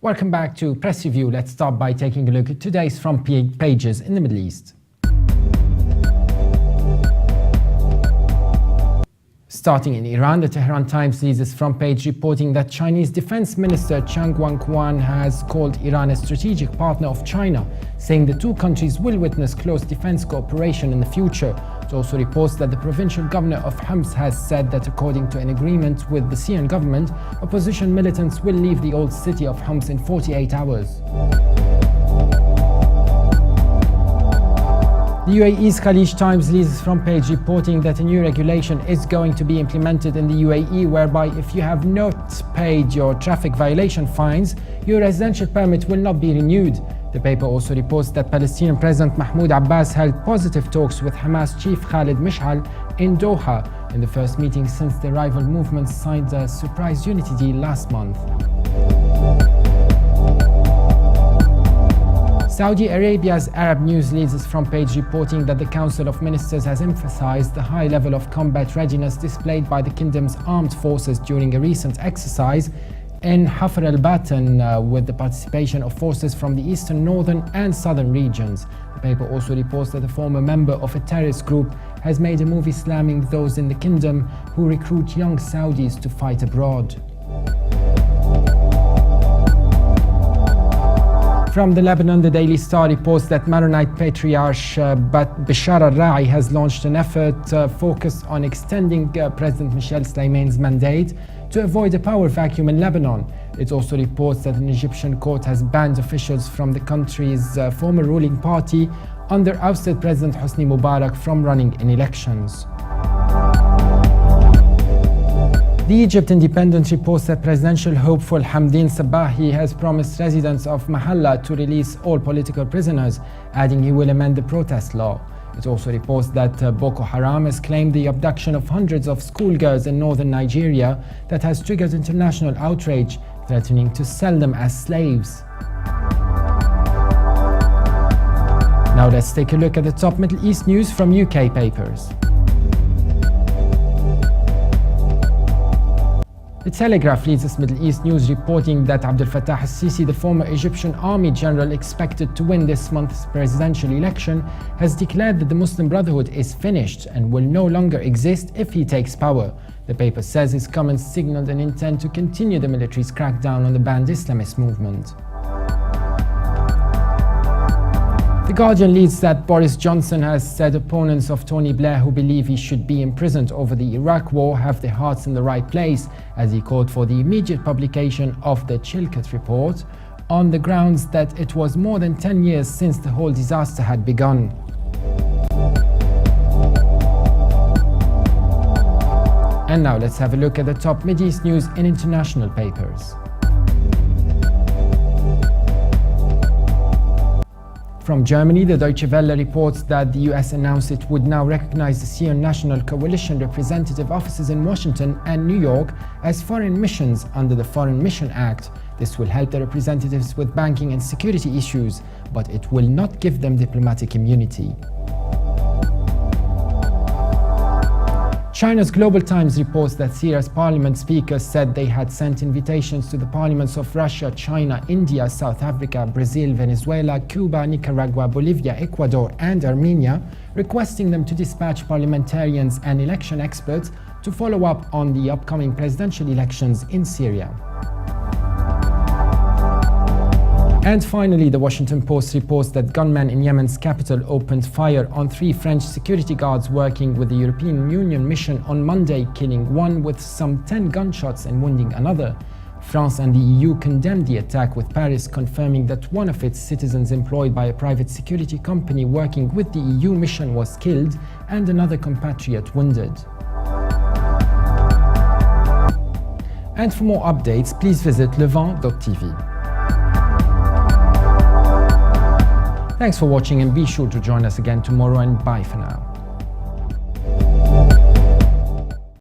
Welcome back to Press Review. Let's start by taking a look at today's front pages in the Middle East. Starting in Iran, the Tehran Times leads its front page reporting that Chinese Defense Minister Chang Wanquan has called Iran a strategic partner of China, saying the two countries will witness close defense cooperation in the future. It also reports that the provincial governor of Homs has said that according to an agreement with the Syrian government, opposition militants will leave the old city of Homs in 48 hours. The UAE's Khalij Times leads its front page reporting that a new regulation is going to be implemented in the UAE whereby if you have not paid your traffic violation fines, your residential permit will not be renewed. The paper also reports that Palestinian President Mahmoud Abbas held positive talks with Hamas chief Khalid Mish'al in Doha in the first meeting since the rival movements signed a surprise unity deal last month. Saudi Arabia's Arab News leads its front page reporting that the Council of Ministers has emphasized the high level of combat readiness displayed by the kingdom's armed forces during a recent exercise in Hafr al-Batan with the participation of forces from the eastern, northern and southern regions. The paper also reports that a former member of a terrorist group has made a movie slamming those in the kingdom who recruit young Saudis to fight abroad. From the Lebanon, the Daily Star reports that Maronite Patriarch Bashar al-Ra'i has launched an effort focused on extending President Michel Sleiman's mandate to avoid a power vacuum in Lebanon. It also reports that an Egyptian court has banned officials from the country's former ruling party under ousted President Hosni Mubarak from running in elections. The Egypt Independent reports that presidential hopeful Hamdin Sabahi has promised residents of Mahalla to release all political prisoners, adding he will amend the protest law. It also reports that Boko Haram has claimed the abduction of hundreds of schoolgirls in northern Nigeria that has triggered international outrage, threatening to sell them as slaves. Now let's take a look at the top Middle East news from UK papers. The Telegraph leads its Middle East news reporting that Abdel Fattah al-Sisi, the former Egyptian army general expected to win this month's presidential election, has declared that the Muslim Brotherhood is finished and will no longer exist if he takes power. The paper says his comments signaled an intent to continue the military's crackdown on the banned Islamist movement. The Guardian leads that Boris Johnson has said opponents of Tony Blair who believe he should be imprisoned over the Iraq war have their hearts in the right place, as he called for the immediate publication of the Chilcot report on the grounds that it was more than 10 years since the whole disaster had begun. And now let's have a look at the top Mideast news in international papers. From Germany, the Deutsche Welle reports that the US announced it would now recognize the Syrian National Coalition representative offices in Washington and New York as foreign missions under the Foreign Mission Act. This will help the representatives with banking and security issues, but it will not give them diplomatic immunity. China's Global Times reports that Syria's parliament speakers said they had sent invitations to the parliaments of Russia, China, India, South Africa, Brazil, Venezuela, Cuba, Nicaragua, Bolivia, Ecuador, and Armenia, requesting them to dispatch parliamentarians and election experts to follow up on the upcoming presidential elections in Syria. And finally, the Washington Post reports that gunmen in Yemen's capital opened fire on 3 French security guards working with the European Union mission on Monday, killing one with some 10 gunshots and wounding another. France and the EU condemned the attack, with Paris confirming that one of its citizens employed by a private security company working with the EU mission was killed and another compatriot wounded. And for more updates, please visit levant.tv. Thanks for watching and be sure to join us again tomorrow, and bye for now.